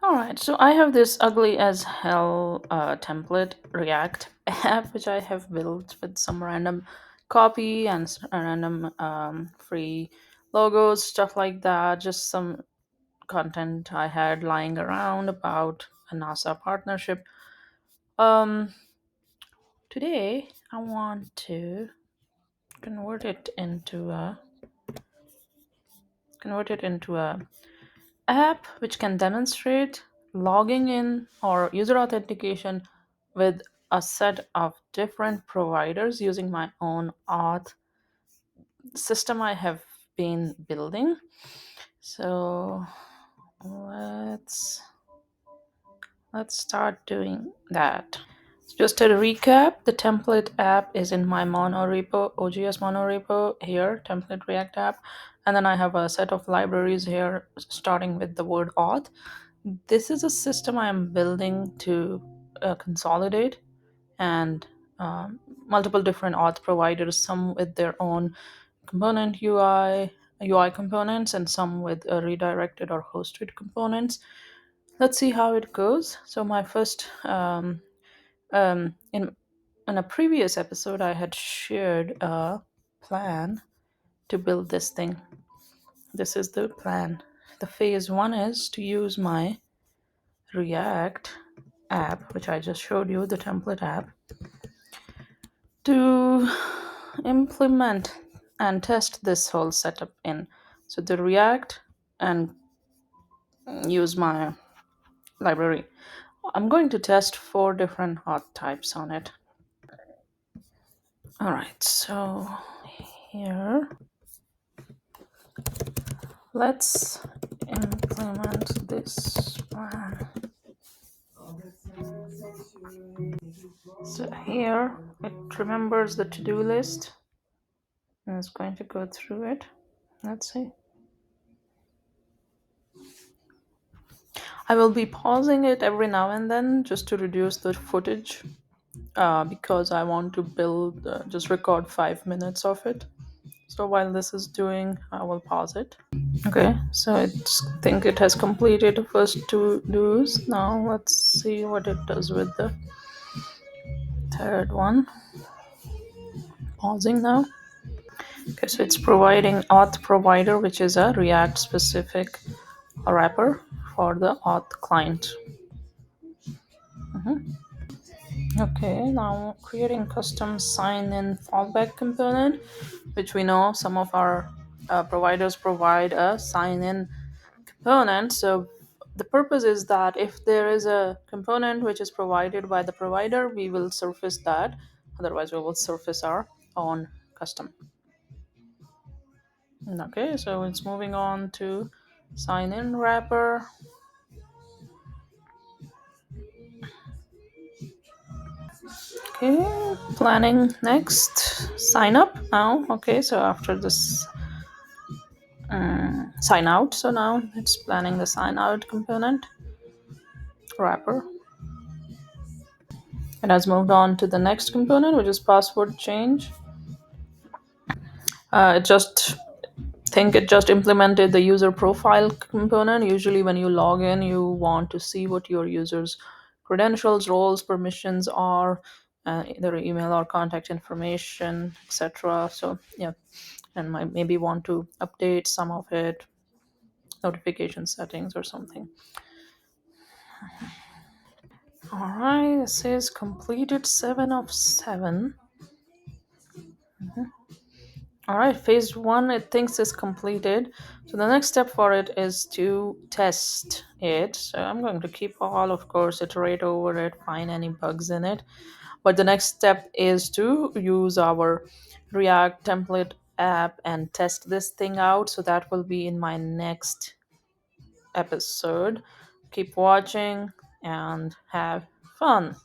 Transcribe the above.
All right, so I have this ugly as hell template React app which I have built with some random copy and random free logos, stuff like that. Just some content I had lying around about a NASA partnership. Um, Today I want to convert it into a app which can demonstrate logging in or user authentication with a set of different providers using my own auth system I have been building. So let's let's start doing that. Just a recap, the template app is in my monorepo, OGS monorepo here, template React app. And then I have a set of libraries here, starting with the word auth. This is a system I am building to consolidate and multiple different auth providers, some with their own component UI components, and some with redirected or hosted components. Let's see how it goes. So my first in a previous episode, I had shared a plan to build this thing. This is the plan. The phase one is to use my React app, which I just showed you, the template app, to implement and test this whole setup in. So the React and use my library. I'm going to test four different auth types on it. All right, so here, let's implement this plan. So here it remembers the to-do list and it's going to go through it. Let's see. I will be pausing it every now and then just to reduce the footage because I want to build, just record 5 minutes of it. So while this is doing, I will pause it. Okay, so I think it has completed the first two do's. Now let's see what it does with the third one. Pausing now. Okay, so it's providing auth provider, which is a React specific wrapper for the auth client. Okay, now creating custom sign in fallback component, which we know some of our providers provide a sign in component. So the purpose is that if there is a component which is provided by the provider, we will surface that. Otherwise, we will surface our own custom. Okay, so it's moving on to sign in wrapper. Okay, planning next. Sign up now. Okay, so after this sign out, so now it's planning the sign out component wrapper. It has moved on to the next component, which is password change. It just think it just implemented the user profile component. Usually when you log in, you want to see what your users credentials, roles, permissions are, their email or contact information, etc. So yeah, and might maybe want to update some of it, notification settings or something. All right, it says completed 7 of 7. All right, phase one it thinks is completed. So the next step for it is to test it. So I'm going to keep all, of course, iterate over it, find any bugs in it. But the next step is to use our React template app and test this thing out. So that will be in my next episode. Keep watching and have fun.